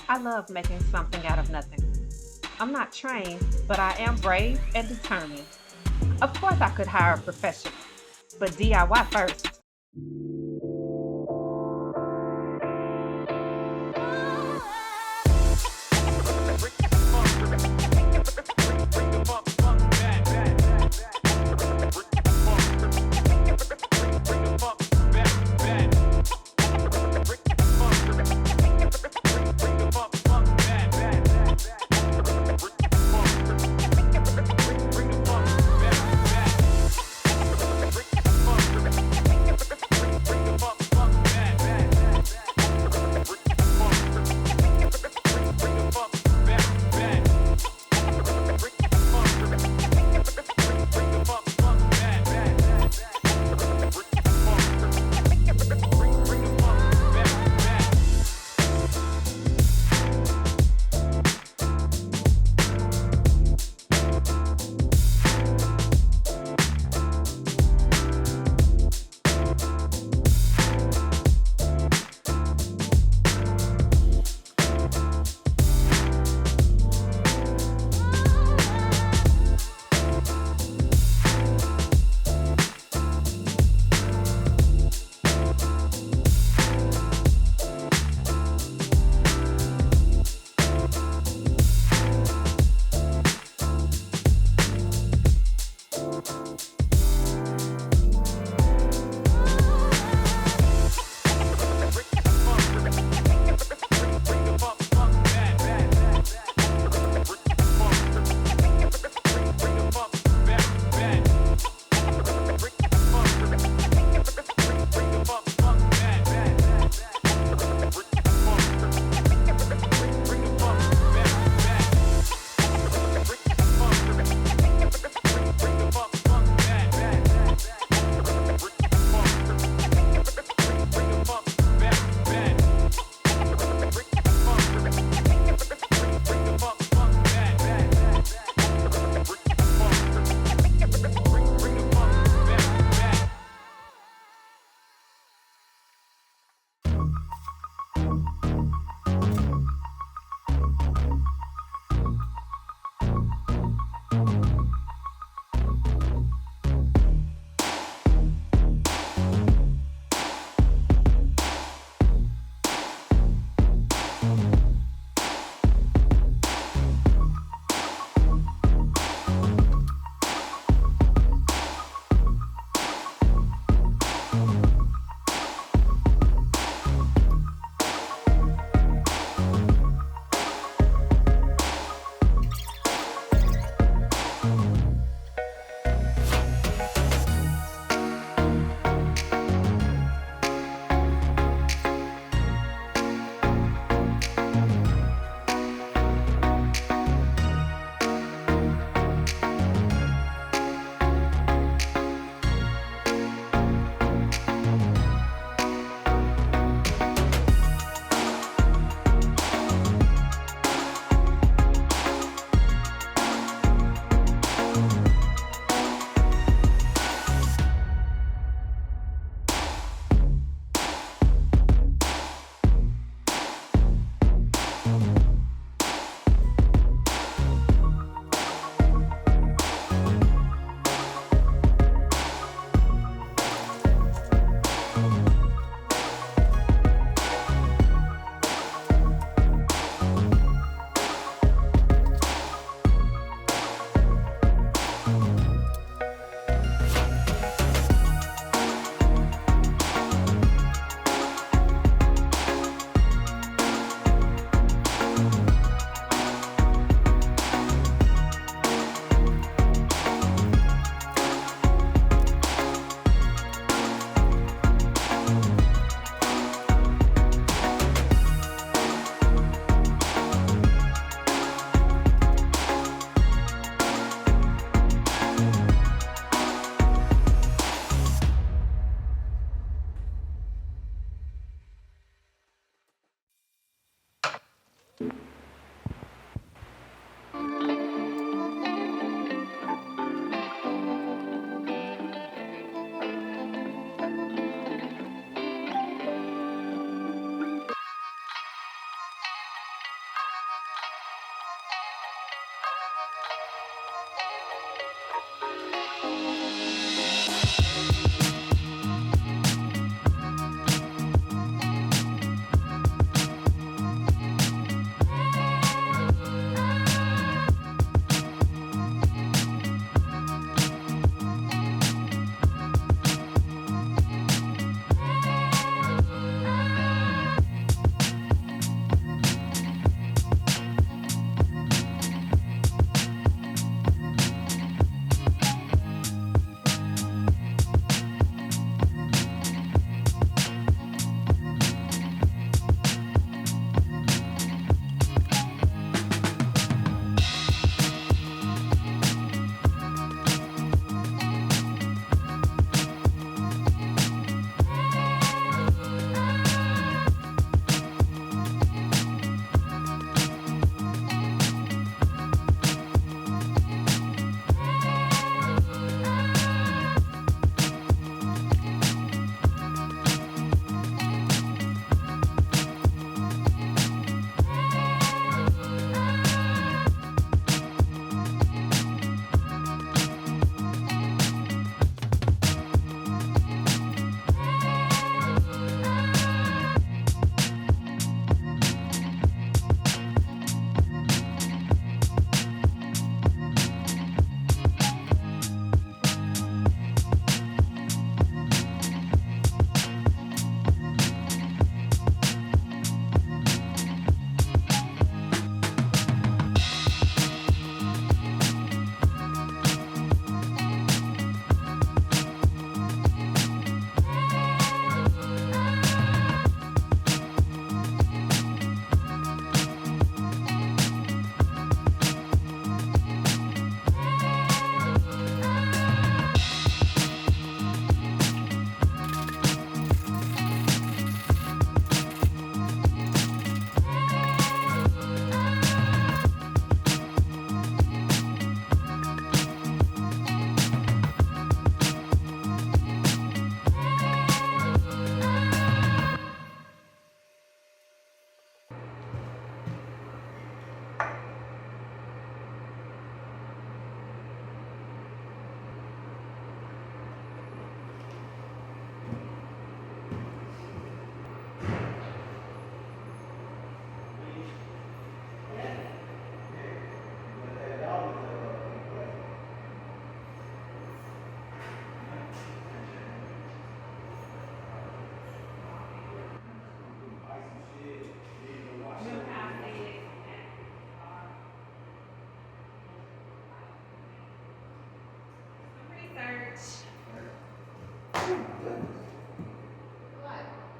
I love making something out of nothing. I'm not trained, but I am brave and determined. Of course, I could hire a professional, but DIY first.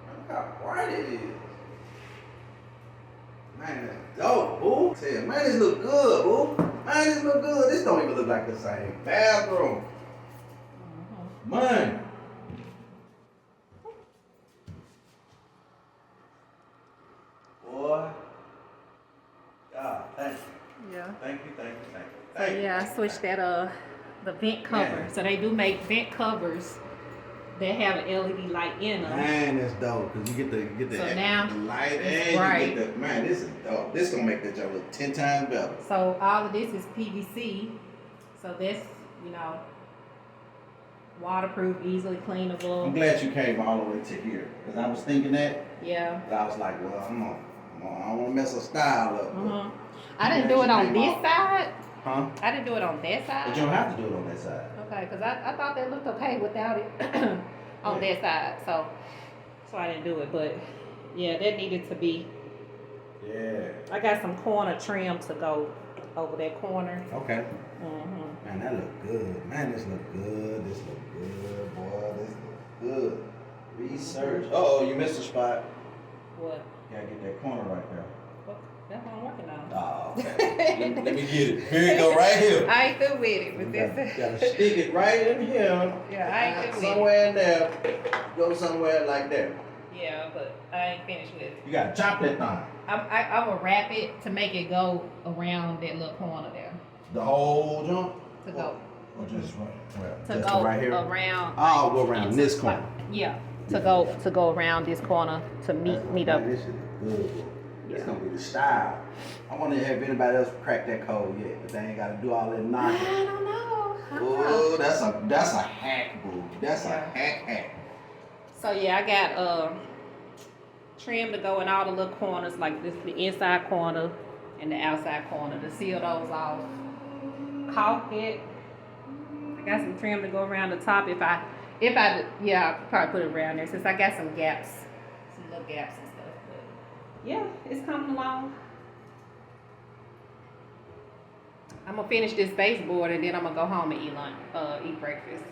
Look how bright it is. Man, that's dope, boo. Said, man, this look good, boo. Man, this look good. This don't even look like the same bathroom. Man. Boy. God, thank you. Yeah. Thank you. Thank you. Yeah, I switched that the vent cover. Man. So they do make vent covers that have an LED light in them. Man, that's dope. Cause you get the So now the light it's and you get the, man, this is dope. This gonna make that job look 10 times better. So all of this is PVC. So that's, you know, waterproof, easily cleanable. I'm glad you came all the way to here. Cause I was thinking that. Yeah. But I was like, well, I don't want to mess her style up. I didn't do it on this side. Huh? I didn't do it on that side. But you don't have to do it on that side. Okay, because I thought that looked okay without it on that side. So I didn't do it. But yeah, that needed to be. Yeah. I got some corner trim to go over that corner. Okay. Man, that look good. Man, this look good. This look good, boy. This look good. Research. Uh-oh, you missed a spot. What? You gotta get that corner right there. That's what I'm working on. Oh, okay. let me get it. Here you go, right here. I ain't through with it. But You gotta stick it right in here. Yeah, I ain't through with it. Somewhere in there. Go somewhere like that. Yeah, but I ain't finished with it. You gotta chop that thing. I'm gonna wrap it to make it go around that little corner there. The whole jump? To go. Or just right, To just go right here? around. I'll go around this corner. Yeah. To go around this corner to meet up. Man, this shit is good. It's gonna be the style. I wonder if anybody else cracked that code yet, but they ain't gotta do all that knocking. I don't know. Oh, that's a hack, boo. That's a hack. So yeah, I got trim to go in all the little corners, like this, the inside corner and the outside corner, to seal those off. Caulk it. I got some trim to go around the top. If I I'll probably put it around there since I got some gaps, some little gaps and stuff. But yeah, it's coming along. I'm gonna finish this baseboard and then I'm gonna go home and eat breakfast.